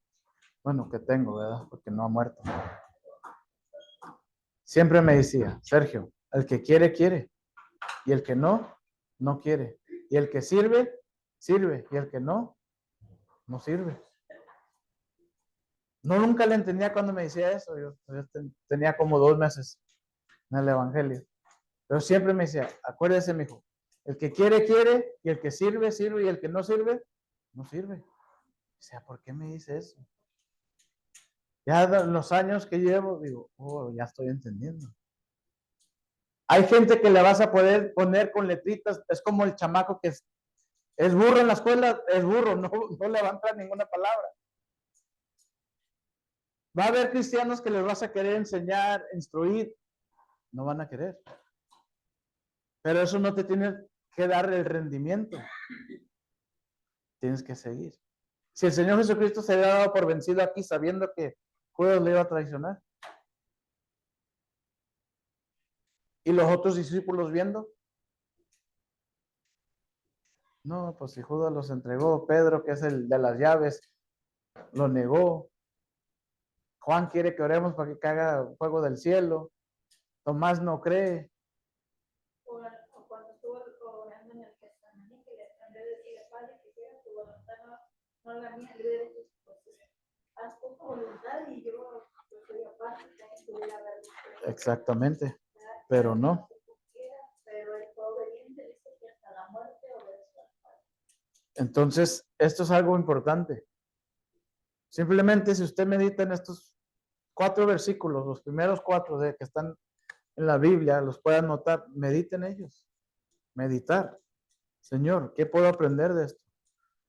bueno, que tengo, ¿verdad? Porque no ha muerto. Siempre me decía, Sergio, el que quiere, quiere. Y el que no, no quiere. Y el que sirve, sirve. Y el que no, no sirve. No, nunca le entendía cuando me decía eso. Yo tenía como 2 meses en el evangelio. Pero siempre me decía, acuérdese, mijo, el que quiere, quiere. Y el que sirve, sirve. Y el que no sirve, no sirve. O sea, ¿por qué me dice eso? Ya los años que llevo, digo, oh, ya estoy entendiendo. Hay gente que le vas a poder poner con letritas, es como el chamaco que es burro en la escuela, es burro, no levanta ninguna palabra. Va a haber cristianos que les vas a querer enseñar, instruir, no van a querer. Pero eso no te tiene que dar el rendimiento. Tienes que seguir. Si el Señor Jesucristo se había dado por vencido aquí sabiendo que Judas le iba a traicionar. Y los otros discípulos viendo. No, pues si Judas los entregó, Pedro, que es el de las llaves, lo negó. Juan quiere que oremos para que caiga fuego del cielo. Tomás no cree. O cuando estuvo orando en el Getsemaní, que le aprendió a decir, Padre, que sea tu voluntad, no la mía, le hubiera dicho, pues, haz tu voluntad y yo soy aparte, también tuviera la verdad. Exactamente, pero no. Pero el obediente dice que hasta la muerte obedeció al Padre. Entonces, esto es algo importante. Simplemente si usted medita en estos 4 versículos, los primeros 4 de que están en la Biblia, los puede anotar, medite en ellos. Meditar. Señor, ¿qué puedo aprender de esto?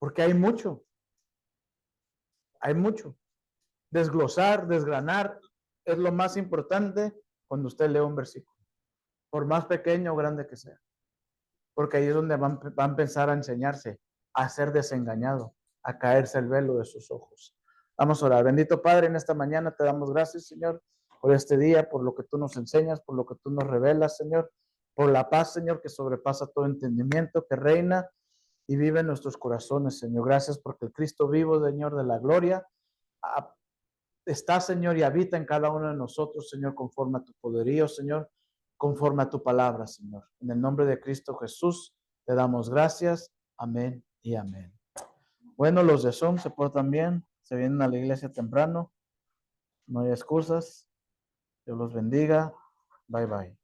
Porque hay mucho. Hay mucho. Desglosar, desgranar, es lo más importante cuando usted lee un versículo. Por más pequeño o grande que sea. Porque ahí es donde van a empezar a enseñarse, a ser desengañado, a caerse el velo de sus ojos. Vamos a orar. Bendito Padre, en esta mañana te damos gracias, Señor, por este día, por lo que tú nos enseñas, por lo que tú nos revelas, Señor, por la paz, Señor, que sobrepasa todo entendimiento, que reina y vive en nuestros corazones, Señor. Gracias porque el Cristo vivo, Señor, de la gloria, está, Señor, y habita en cada uno de nosotros, Señor, conforme a tu poderío, Señor, conforme a tu palabra, Señor. En el nombre de Cristo Jesús, te damos gracias. Amén y amén. Bueno, los de Zoom se portan bien, se vienen a la iglesia temprano, no hay excusas. Dios los bendiga. Bye, bye.